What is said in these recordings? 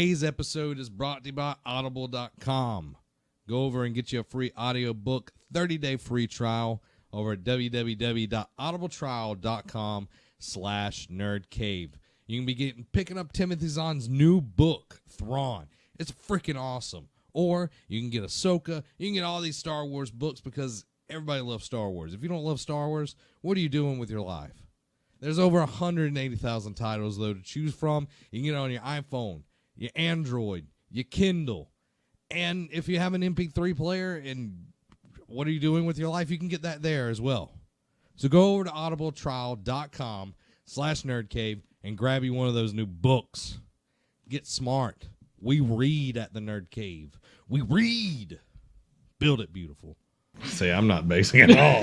Today's episode is brought to you by Audible.com. Go over and get you a free audiobook 30-day free trial over at www.audibletrial.com/nerdcave. You can be picking up Timothy Zahn's new book, Thrawn. It's freaking awesome. Or you can get Ahsoka. You can get all these Star Wars books because everybody loves Star Wars. If you don't love Star Wars, what are you doing with your life? There's over 180,000 titles, though, to choose from. You can get it on your iPhone, your Android, your Kindle. And if you have an MP3 player and what are you doing with your life, you can get that there as well. So go over to audibletrial.com/nerdcave and grab you one of those new books. Get smart. We read at the Nerd Cave. We read. Build it beautiful. See, I'm not basing it all.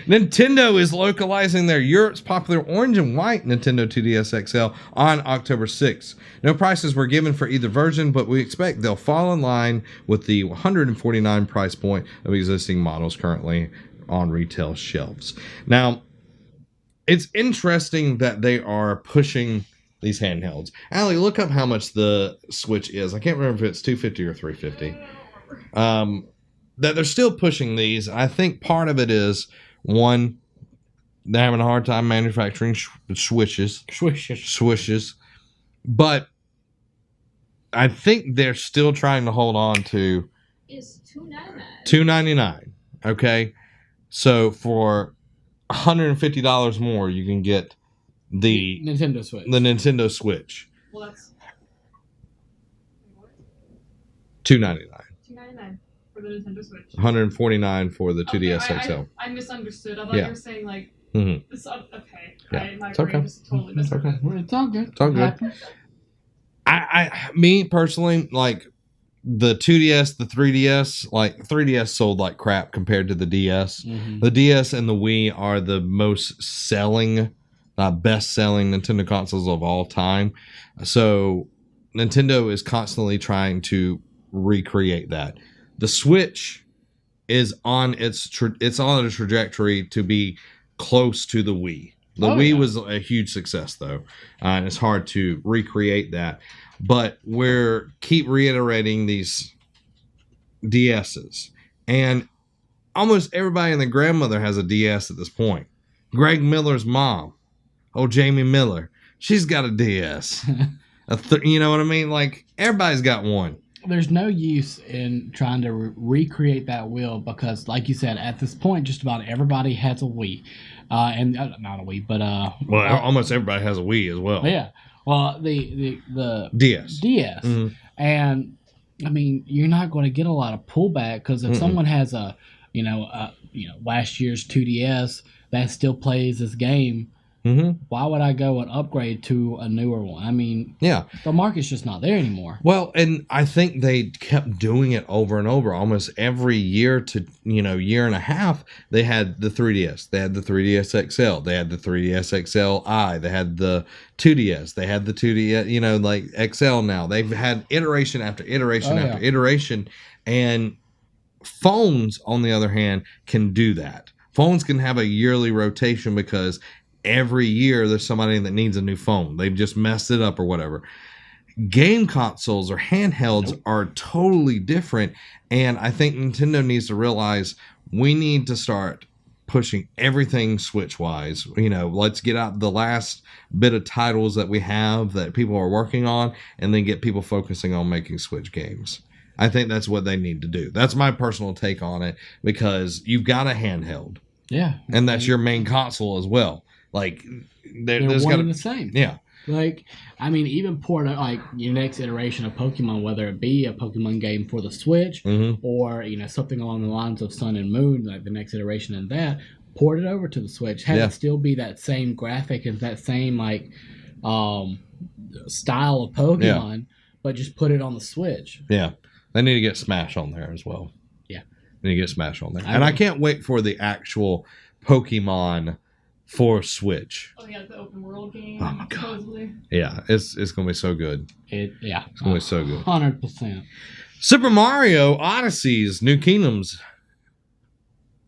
Nintendo is localizing their Europe's popular orange and white Nintendo 2DS XL on October 6th. No prices were given for either version, but we expect they'll fall in line with the $149 price point of existing models currently on retail shelves. Now, it's interesting that they are pushing these handhelds. Allie, look up how much the Switch is. I can't remember if it's $250 or $350. That they're still pushing these. I think part of it is, one, they're having a hard time manufacturing swishes. But I think they're still trying to hold on to... It's $299. $299. Okay? So for $150 more, you can get the Nintendo Switch. The Nintendo Switch. Well, that's... $299. $299 for the Nintendo Switch. $149 for the 2DS XL. I misunderstood. I thought you were saying, like... Mm-hmm. Okay. Yeah. My It's brain okay. just totally It's okay. It's all good. It's all good. Me personally, like the 2DS, the 3DS, like 3DS sold like crap compared to the DS. Mm-hmm. The DS and the Wii are the most selling, best selling Nintendo consoles of all time. So Nintendo is constantly trying to recreate that. The Switch is on it's on a trajectory to be close to the Wii. The Wii was a huge success, though, and it's hard to recreate that. But we're keep reiterating these DSs, and almost everybody and their grandmother has a DS at this point. Greg Miller's mom, Jamie Miller, she's got a DS. You know what I mean? Like, everybody's got one. There's no use in trying to recreate that wheel because, like you said, at this point, just about everybody has a Wii. And not a Wii, but almost everybody has a Wii as well. Yeah. Well, the DS. Mm-hmm. And I mean, you're not going to get a lot of pullback because if someone has a last year's 2DS that still plays this game, why would I go and upgrade to a newer one? I mean, the market's just not there anymore. Well, and I think they kept doing it over and over. Almost every year to year and a half, they had the 3DS, they had the 3DS XL, they had the 3DS XLi, they had the 2DS, they had the 2DS, like XL now. They've had iteration after iteration after iteration, and phones, on the other hand, can do that. Phones can have a yearly rotation because every year there's somebody that needs a new phone. They've just messed it up or whatever. Game consoles or handhelds are totally different. And I think Nintendo needs to realize we need to start pushing everything Switch-wise. Let's get out the last bit of titles that we have that people are working on and then get people focusing on making Switch games. I think that's what they need to do. That's my personal take on it because you've got a handheld. Yeah. And that's your main console as well. Like, they're one and the same. Yeah. Like, I mean, even port like your next iteration of Pokemon, whether it be a Pokemon game for the Switch or something along the lines of Sun and Moon, like the next iteration of that, port it over to the Switch. Have it still be that same graphic and that same style of Pokemon, but just put it on the Switch. Yeah, they need to get Smash on there as well. Yeah, they need to get Smash on there, and I can't wait for the actual Pokemon for Switch. Oh yeah, the open world game. Oh my god! Supposedly. Yeah, it's gonna be so good. It's gonna be so good. 100%. Super Mario Odyssey's New Kingdoms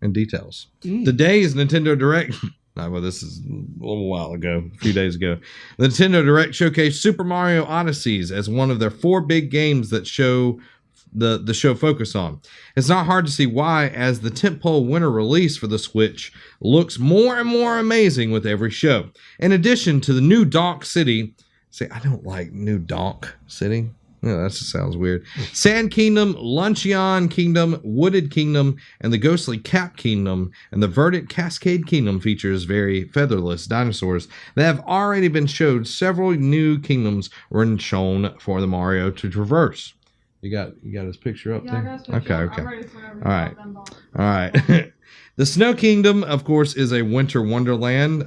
and details. Today's Nintendo Direct No, well, this is a little while ago, a few days ago. The Nintendo Direct showcased Super Mario Odysseys as one of their 4 big games that the show focus on. It's not hard to see why, as the tentpole winter release for the Switch looks more and more amazing with every show. In addition to the new Donk City, see, I don't like New Donk City. Yeah, that just sounds weird. Sand Kingdom, Luncheon Kingdom, Wooded Kingdom, and the Ghostly Cap Kingdom, and the Verdant Cascade Kingdom features very featherless dinosaurs that have already been showed. Several new kingdoms were shown for the Mario to traverse. You got his picture up there? I got his picture. Okay. I'm ready for whenever you All right. got them both. All right. The Snow Kingdom, of course, is a winter wonderland.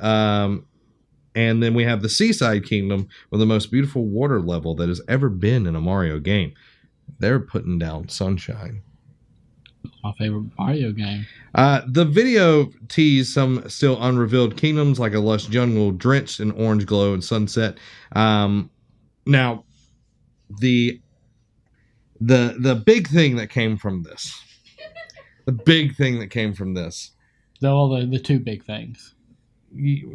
And then we have the Seaside Kingdom with the most beautiful water level that has ever been in a Mario game. They're putting down sunshine. My favorite Mario game. The video teased some still unrevealed kingdoms, like a lush jungle drenched in orange glow and sunset. Now, the big thing that came from this, The 2 big things.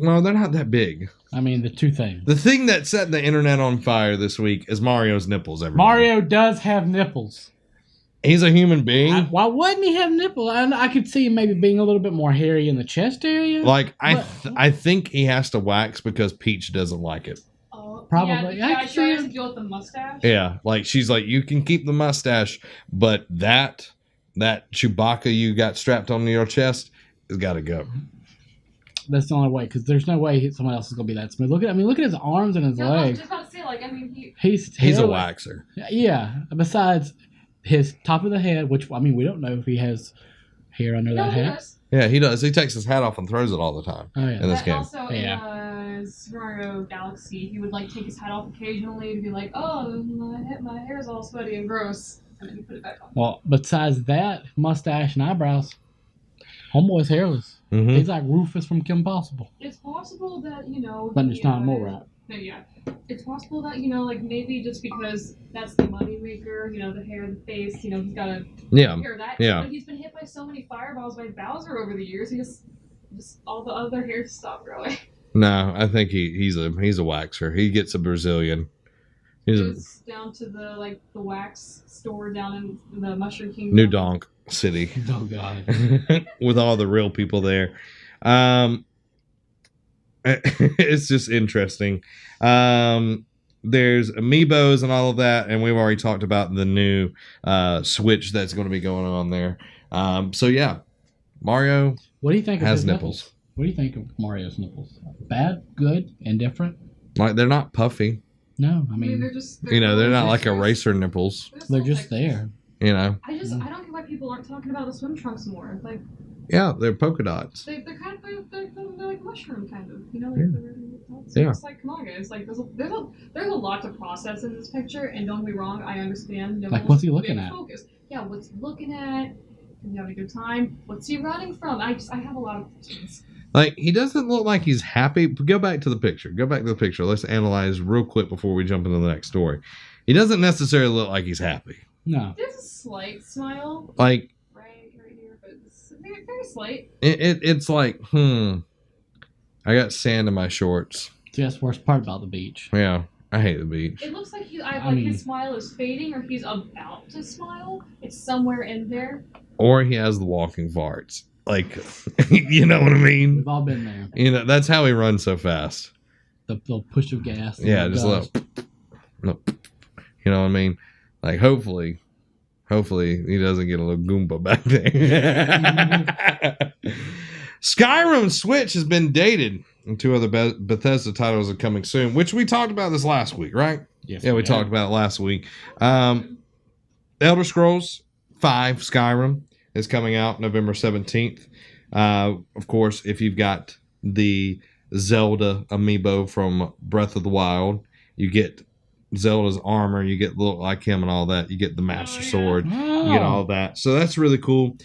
well, they're not that big. I mean, the 2 things. The thing that set the internet on fire this week is Mario's nipples. Everybody. Mario does have nipples. He's a human being. Why wouldn't he have nipples? I could see him maybe being a little bit more hairy in the chest area. Like, I think he has to wax because Peach doesn't like it. Oh, Probably. Yeah, I yeah, can she see has it. to deal with the mustache. Yeah, like she's like, you can keep the mustache, but that Chewbacca you got strapped onto your chest has got to go. That's the only way, because there's no way someone else is gonna be that smooth. Look at his arms and his Yeah, I was legs. just about to say, like, I mean, He's He's a hairless. waxer. Yeah. Besides his top of the head, which I mean we don't know if he has hair under no, that hat. yes. Yeah, he does. He takes his hat off and throws it all the time. Oh yeah. In this But game. also Yeah. in Super Mario Galaxy, he would like take his hat off occasionally to be like, "Oh, my hair's all sweaty and gross," and then he put it back on. Well, besides that, mustache and eyebrows, homeboy's hairless. Mm-hmm. He's like Rufus from Kim Possible. It's possible that But it's not more right. Yeah, it's possible that like maybe just because that's the money maker, the hair, the face, he's got to Yeah. hear that. Yeah. But he's been hit by so many fireballs by Bowser over the years. He just all the other hair stopped growing. No, I think he's a waxer. He gets a Brazilian. It's down to the wax store down in the Mushroom Kingdom. New Donk City. Oh god. With all the real people there. It's just interesting. There's amiibos and all of that, and we've already talked about the new Switch that's going to be going on there. So yeah, Mario What do you think of has his nipples. What do you think of Mario's nipples? Bad, good, indifferent? Like, they're not puffy. No, I I mean, mean they're just They're not like textures. eraser nipples. they're little just textures. there. I don't get why people aren't talking about the swim trunks more. Like Yeah, they're polka dots. they're kind of they're like mushroom kind of, Yeah. It's like, come on guys, like there's a lot to process in this picture, and don't be wrong, I understand. Like, what's he looking at? Focus. Yeah, what's he looking at? Is he having a good time? What's he running from? I have a lot of questions. Like, he doesn't look like he's happy. Go back to the picture. Let's analyze real quick before we jump into the next story. He doesn't necessarily look like he's happy. No. There's a slight smile Like, right here, but it's very, very slight. it's like, I got sand in my shorts. See, that's the worst part about the beach. Yeah, I hate the beach. It looks like I mean- his smile is fading, or he's about to smile. It's somewhere in there. Or he has the walking farts. Like, you know what I mean? We've all been there. That's how he runs so fast. The push of gas. Yeah, the just dust. no, you know what I mean? Like, hopefully he doesn't get a little Goomba back there. Skyrim Switch has been dated, and 2 other Bethesda titles are coming soon, which we talked about this last week, right? Yes, Yeah, we talked about it last week. Elder Scrolls 5 Skyrim is coming out November 17th. Of course, if you've got the Zelda amiibo from Breath of the Wild, you get Zelda's armor, you get look like him and all that. You get the Master Sword, Oh. you get all that. So that's really cool.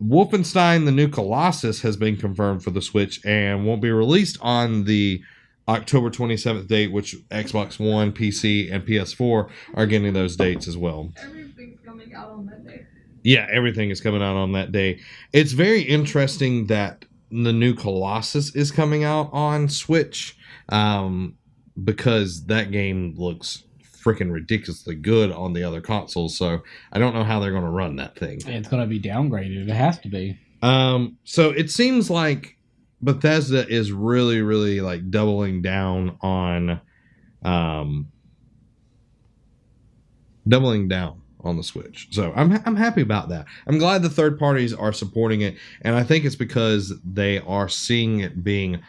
Wolfenstein: The New Colossus has been confirmed for the Switch and won't be released on the October 27th date, which Xbox One, PC, and PS4 are getting those dates as well. Everything's coming out on that day. Yeah, everything is coming out on that day. It's very interesting that the new Colossus is coming out on Switch, because that game looks freaking ridiculously good on the other consoles. So I don't know how they're going to run that thing. It's going to be downgraded. It has to be. So it seems like Bethesda is really, really like doubling down on the Switch. So I'm happy about that. I'm glad the third parties are supporting it, and I think it's because they are seeing it being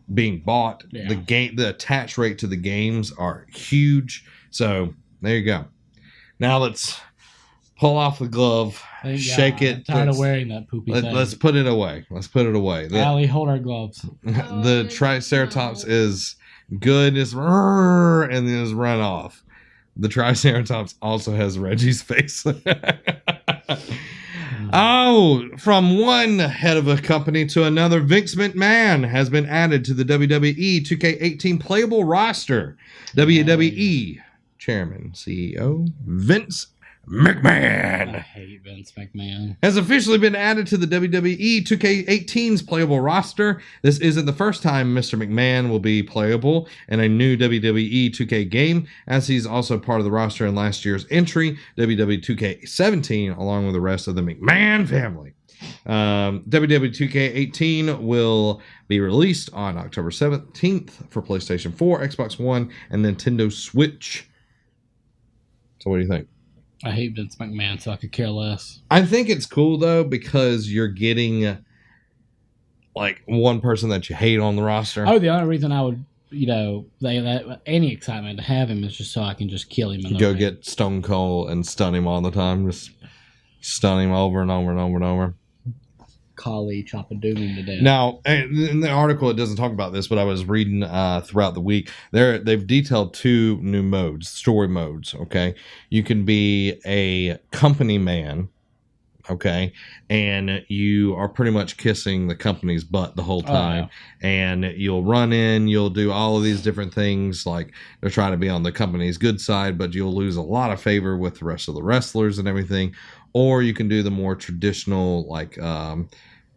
bought. Yeah. The attach rate to the games are huge. So there you go. Now let's pull off the glove, shake it. I'm tired of wearing that poopy thing. Let's put it away. Allie, hold our gloves. The Triceratops is good as and then is run off. The Triceratops also has Reggie's face. Oh, from one head of a company to another, Vince McMahon has been added to the WWE 2K18 playable roster. WWE Chairman, CEO, Vince McMahon. I hate Vince McMahon. Has officially been added to the WWE 2K18's playable roster. This isn't the first time Mr. McMahon will be playable in a new WWE 2K game, as he's also part of the roster in last year's entry, WWE 2K17, along with the rest of the McMahon family. WWE 2K18 will be released on October 17th for PlayStation 4, Xbox One, and Nintendo Switch. So what do you think? I hate Vince McMahon, so I could care less. I think it's cool, though, because you're getting, like, one person that you hate on the roster. Oh, the only reason I would, any excitement to have him is just so I can just kill him. Go get Stone Cold and stun him all the time. Just stun him over and over and over and over. Kali chopping doom him to death. Now, in the article, it doesn't talk about this, but I was reading throughout the week. They've detailed 2 new modes, story modes, okay? You can be a company man, okay? And you are pretty much kissing the company's butt the whole time. Oh, yeah. And you'll run in, you'll do all of these different things, like they're trying to be on the company's good side, but you'll lose a lot of favor with the rest of the wrestlers and everything. Or you can do the more traditional, like,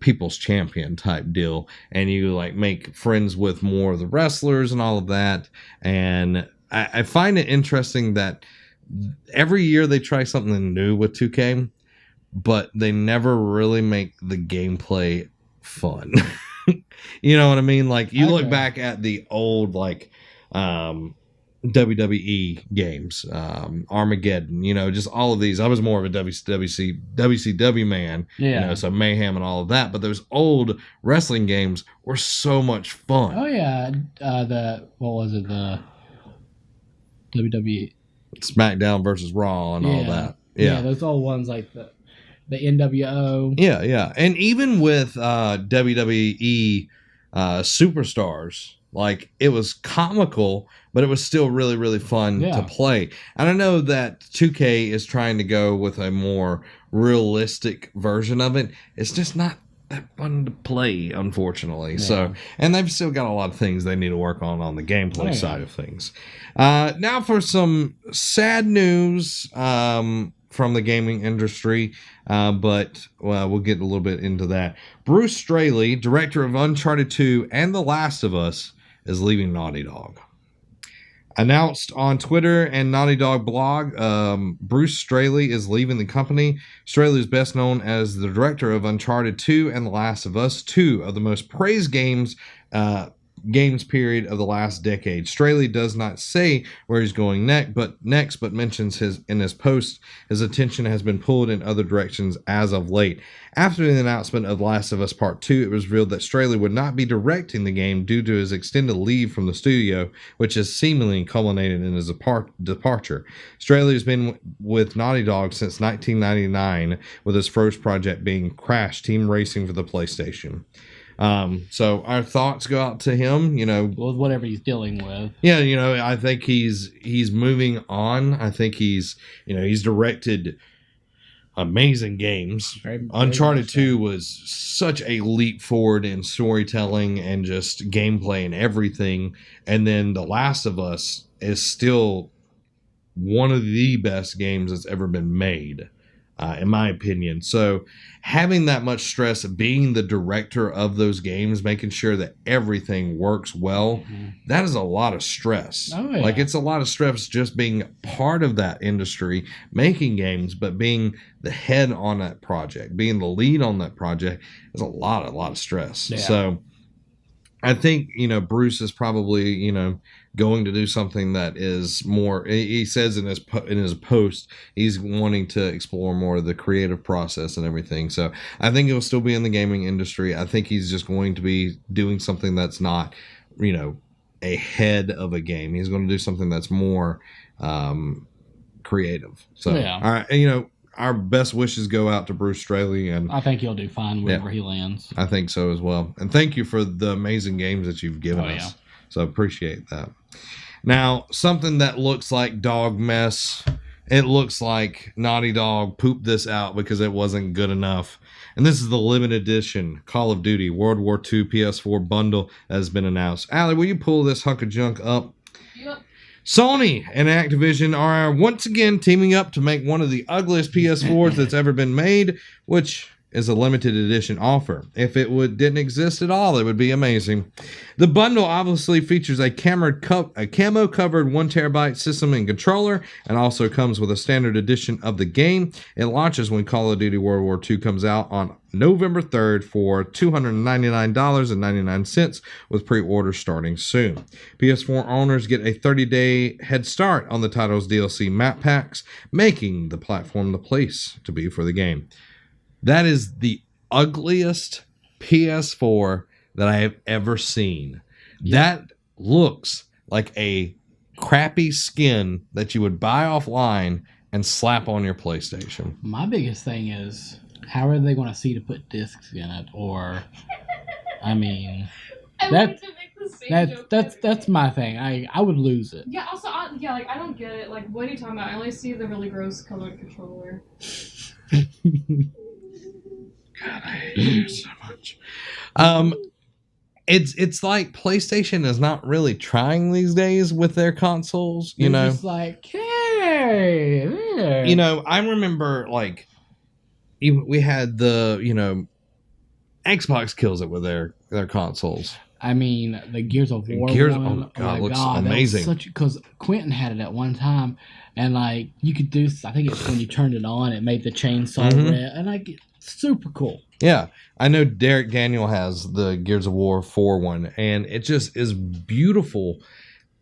people's champion type deal, and you like make friends with more of the wrestlers and all of that. And I find it interesting that every year they try something new with 2K, but they never really make the gameplay fun. You know what I mean? Like, you look back at the old, like, WWE games, Armageddon, just all of these. I was more of a WCW man, so Mayhem and all of that. But those old wrestling games were so much fun. Oh yeah, what was it? The WWE SmackDown versus Raw and all that. Yeah, those old ones like the NWO. Yeah, and even with WWE Superstars. Like, it was comical, but it was still really, really fun to play. And I know that 2K is trying to go with a more realistic version of it. It's just not that fun to play, unfortunately. Yeah. So, and they've still got a lot of things they need to work on the gameplay side of things. Now for some sad news from the gaming industry, but we'll get a little bit into that. Bruce Straley, director of Uncharted 2 and The Last of Us, is leaving Naughty Dog. Announced on Twitter and Naughty Dog blog, Bruce Straley is leaving the company. Straley is best known as the director of Uncharted 2 and The Last of Us, 2 of the most praised games period of the last decade. Straley does not say where he's going next, but mentions in his post his attention has been pulled in other directions as of late. After the announcement of Last of Us Part 2, it was revealed that Straley would not be directing the game due to his extended leave from the studio, which has seemingly culminated in his departure. Straley has been with Naughty Dog since 1999, with his first project being Crash Team Racing for the PlayStation. So our thoughts go out to him, with whatever he's dealing with. Yeah, I think he's moving on. I think he's directed amazing games. Very Uncharted 2 was such a leap forward in storytelling and just gameplay and everything. And then The Last of Us is still one of the best games that's ever been made. in my opinion. So having that much stress, being the director of those games, making sure that everything works well, that is a lot of stress. Oh, yeah. Like, it's a lot of stress just being part of that industry, making games, but being the head on that project, being the lead on that project is a lot of stress. Yeah. So I think, Bruce is probably, going to do something that is more, he says in his post, he's wanting to explore more of the creative process and everything. So I think he'll still be in the gaming industry. I think he's just going to be doing something that's not, a head of a game. He's going to do something that's more creative. So, Yeah. all right, our best wishes go out to Bruce Straley, and I think he'll do fine wherever he lands. I think so as well. And thank you for the amazing games that you've given us. Yeah. So appreciate that. Now, something that looks like dog mess. It looks like Naughty Dog pooped this out because it wasn't good enough. And this is the limited edition Call of Duty World War II PS4 Bundle that has been announced. Allie, will you pull this hunk of junk up? Yep. Sony and Activision are once again teaming up to make one of the ugliest PS4s that's ever been made, which is a limited edition offer. If it didn't exist at all, it would be amazing. The bundle obviously features a camo covered 1 terabyte system and controller, and also comes with a standard edition of the game. It launches when Call of Duty World War II comes out on November 3rd for $299.99, with pre-orders starting soon. PS4 owners get a 30-day head start on the title's DLC map packs, making the platform the place to be for the game. That is the ugliest PS4 that I have ever seen. Yeah. That looks like a crappy skin that you would buy offline and slap on your PlayStation. My biggest thing is, how are they going to see to put discs in it? Or, I mean, that's my thing. I would lose it. Yeah. Also, I don't get it. Like, what are you talking about? I only see the really gross colored controller. God, I hate you so much. It's like PlayStation is not really trying these days with their consoles. They're just like, hey, there. I remember like we had the Xbox kills it with their consoles. I mean, the Gears of War one. Oh God, looks amazing. Because Quentin had it at one time, and like you could do. I think it's when you turned it on, it made the chainsaw red, and like super cool. Yeah, I know Derek Daniel has the Gears of War 4 one, and it just is beautiful.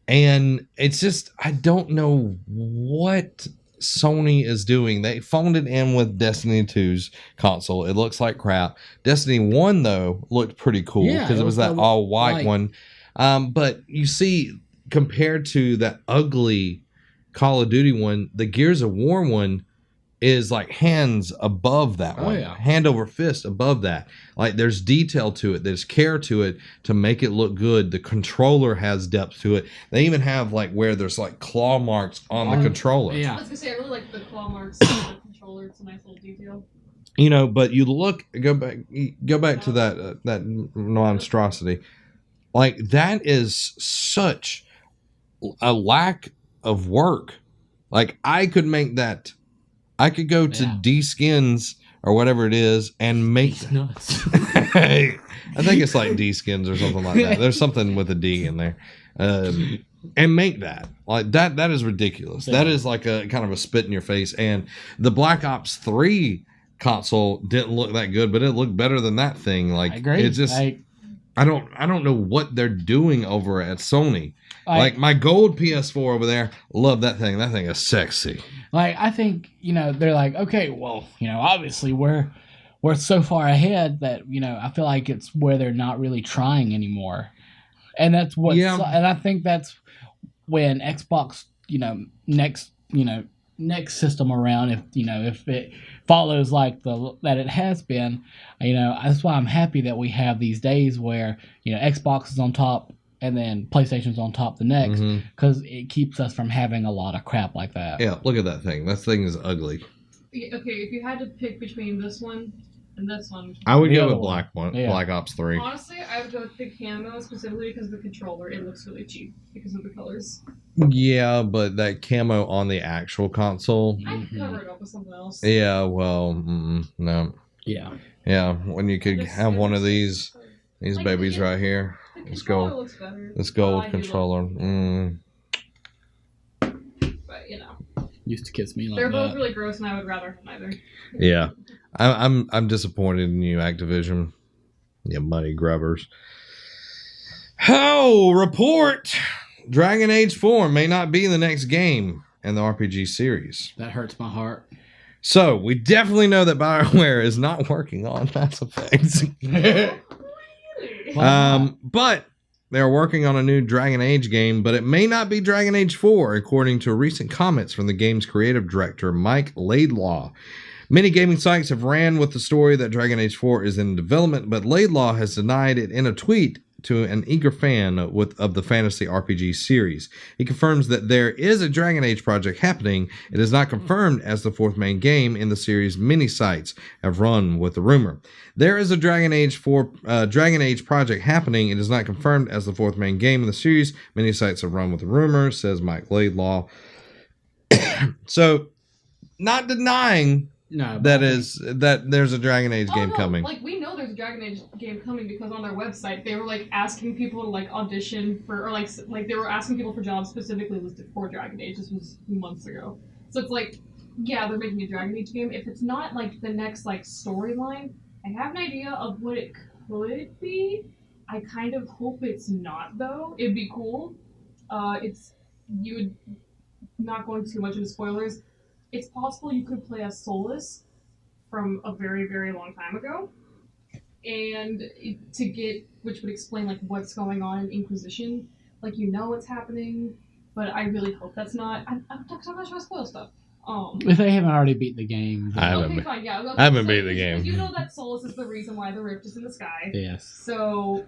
And it's just, I don't know what Sony is doing. They phoned it in with Destiny 2's console. It looks like crap. Destiny 1, though, looked pretty cool because it was that all-white one. But you see, compared to that ugly Call of Duty one, the Gears of War one is like hands above that one. Yeah. Hand over fist above that. Like there's detail to it, there's care to it to make it look good. The controller has depth to it. They even have like where there's like claw marks on the controller. I was gonna say, I really like the claw marks on the controller. It's a nice little detail. But you go back to that monstrosity. Like that is such a lack of work. Like I could make that. I could go to D-Skins or whatever it is and make nuts. I think it's like D-Skins or something like that. There's something with a D in there. And make that. Like that is ridiculous. That is like a kind of a spit in your face. And the Black Ops 3 console didn't look that good, but it looked better than that thing. Like I agree. It's just I don't know what they're doing over at Sony. Like my gold PS4 over there, love that thing. That thing is sexy. Like I think they're like, okay, well, obviously we're so far ahead that I feel like it's where they're not really trying anymore, and that's what. Yeah. And I think that's when Xbox, next system around, if it follows like that it has been, that's why I'm happy that we have these days where Xbox is on top. And then PlayStation's on top the next, because it keeps us from having a lot of crap like that. Yeah, look at that thing. That thing is ugly. Okay, if you had to pick between this one And this one. I would The go other with one. Black one, Yeah. Black Ops 3. Honestly, I would go with the camo specifically because of the controller. It looks really cheap because of the colors. Yeah, but that camo on the actual console. I'd cover it up with something else. Yeah, well, no. Yeah. Yeah, when you could have one of these Like, babies it- right here. The Let's controller go. looks better. Let's go I with do controller. But you know, Used to kiss me like they're both that. really gross, and I would rather have neither. Yeah, I'm disappointed in you, Activision. You money grubbers. Oh, report! Dragon Age 4 may not be the next game in the RPG series. That hurts my heart. So we definitely know that BioWare is not working on Mass Effect. Really? But they're working on a new Dragon Age game, but it may not be Dragon Age 4, according to recent comments from the game's creative director, Mike Laidlaw. Many gaming sites have ran with the story that Dragon Age 4 is in development, but Laidlaw has denied it in a tweet to an eager fan of the fantasy RPG series. He confirms that there is a Dragon Age project happening. It is not confirmed as the fourth main game in the series. Many sites have run with the rumor. There is a Dragon Age project happening. It is not confirmed as the fourth main game in the series. Many sites have run with the rumor, says Mike Laidlaw. So, not denying No, that there's a Dragon Age game coming. Like, we know there's a Dragon Age game coming because on their website they were like asking people to like audition for, or like they were asking people for jobs specifically listed for Dragon Age. This was months ago. So it's like, yeah, they're making a Dragon Age game. If it's not like the next like storyline, I have an idea of what it could be. I kind of hope it's not though. It'd be cool. Not going too much into spoilers. It's possible you could play as Solus from a very, very long time ago, and which would explain like what's going on in Inquisition. Like, you know what's happening, but I really hope that's not. I'm not trying to spoil stuff. If they haven't already beat the game, then- I haven't Okay, been- fine, yeah. I haven't beat the game. You know that Solus is the reason why the rift is in the sky. yes. So,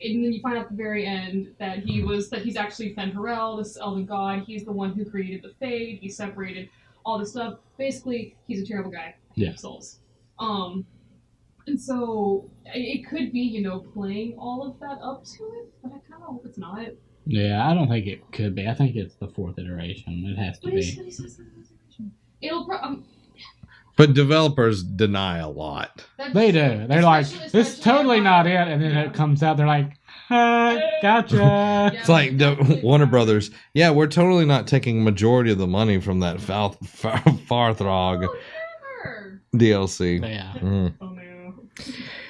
and then you find out at the very end that he's actually Fen'Harel, this elven god. He's the one who created the Fade. He separated all this stuff. Basically, he's a terrible guy. Yeah. Souls. And so it could be, playing all of that up to it, but I kind of hope it's not. Yeah, I don't think it could be. I think it's the fourth iteration. It has to But he be. says it'll But developers deny a lot. They do. They're like, this is totally not it. And then it comes out, they're like, gotcha. It's like Warner Brothers. Yeah, we're totally not taking majority of the money from that Farthrog DLC. Yeah. Oh no.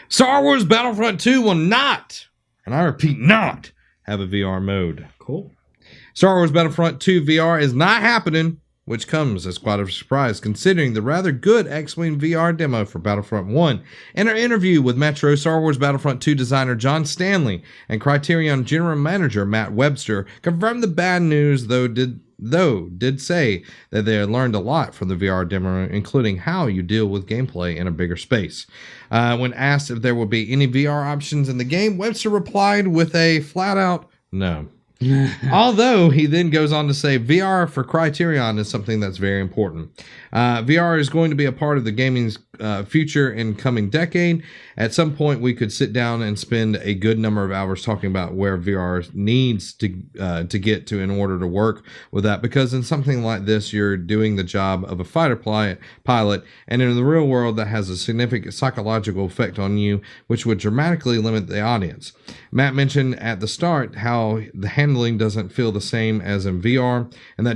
Star Wars Battlefront 2 will not, and I repeat, not have a VR mode. Cool. Star Wars Battlefront 2 VR is not happening, which comes as quite a surprise considering the rather good X-Wing VR demo for Battlefront 1. In our interview with Metro, Star Wars Battlefront 2 designer John Stanley and Criterion General Manager Matt Webster confirmed the bad news, though did say that they had learned a lot from the VR demo, including how you deal with gameplay in a bigger space. When asked if there will be any VR options in the game, Webster replied with a flat-out no. Although he then goes on to say VR for Criterion is something that's very important. VR is going to be a part of the gaming's future in coming decade. At some point, we could sit down and spend a good number of hours talking about where VR needs to get to in order to work with that. Because in something like this, you're doing the job of a fighter pilot, and in the real world, that has a significant psychological effect on you, which would dramatically limit the audience. Matt mentioned at the start how the handling doesn't feel the same as in VR, and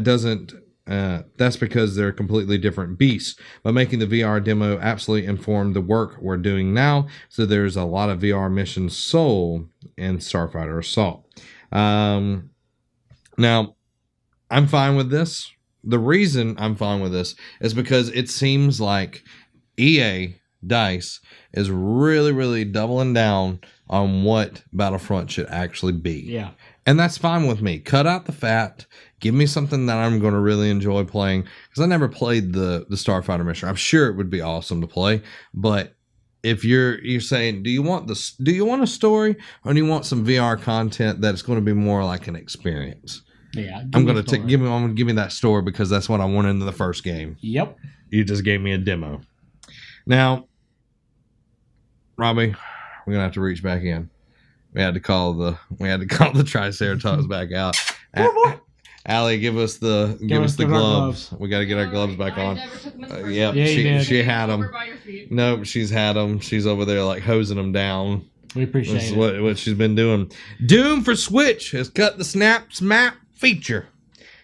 that's because they're completely different beasts. But making the VR demo absolutely informed the work we're doing now, so there's a lot of VR missions sold in Starfighter Assault. Now, I'm fine with this. The reason I'm fine with this is because it seems like EA DICE is really, really doubling down on what Battlefront should actually be. Yeah. And that's fine with me. Cut out the fat. Give me something that I'm going to really enjoy playing. Because I never played the Starfighter mission. I'm sure it would be awesome to play. But if you're saying, do you want a story, or do you want some VR content that's going to be more like an experience? Yeah. I'm going to give me that story because that's what I wanted in the first game. Yep. You just gave me a demo. Now, Robbie, we're gonna have to reach back in. We had to call the Triceratops back out. Allie, give us the gloves. We got to get our gloves back I on. never took them as a Yep, Yeah, she had Over them. by your feet. Nope, she's had them. She's over there like hosing them down. We appreciate This is it. what she's been doing. Doom for Switch has cut the Snap Map feature.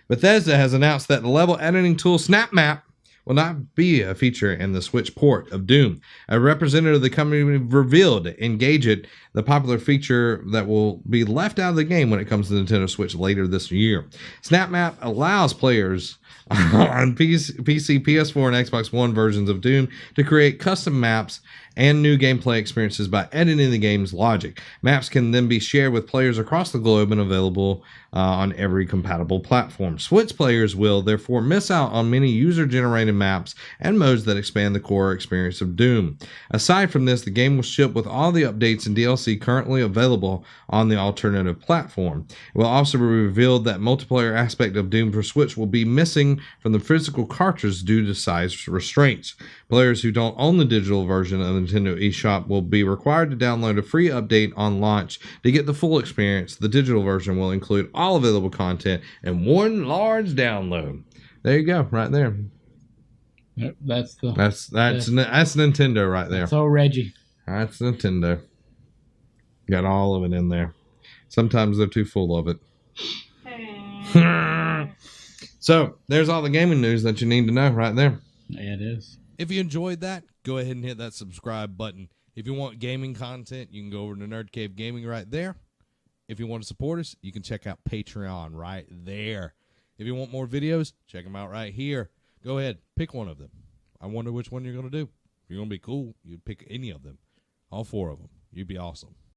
Bethesda has announced that the level editing tool Snap Map will not be a feature in the Switch port of Doom. A representative of the company revealed Engage It, the popular feature that will be left out of the game when it comes to Nintendo Switch later this year. Snap Map allows players on PC, PS4, and Xbox One versions of Doom to create custom maps and new gameplay experiences by editing the game's logic. Maps can then be shared with players across the globe and available on every compatible platform. Switch players will therefore miss out on many user-generated maps and modes that expand the core experience of Doom. Aside from this, the game will ship with all the updates and DLC currently available on the alternative platform. It will also be revealed that multiplayer aspect of Doom for Switch will be missing from the physical cartridge due to size restraints. Players who don't own the digital version of the Nintendo eShop will be required to download a free update on launch to get the full experience. The digital version will include all available content in one large download. There you go, right there. Yep, that's Nintendo right there. So Reggie. That's Nintendo. Got all of it in there. Sometimes they're too full of it. So there's all the gaming news that you need to know right there. Yeah, it is. If you enjoyed that, go ahead and hit that subscribe button. If you want gaming content, you can go over to Nerd Cave Gaming right there. If you want to support us, you can check out Patreon right there. If you want more videos, check them out right here. Go ahead, pick one of them. I wonder which one you're going to do. If you're going to be cool, you'd pick any of them. All 4 of them. You'd be awesome.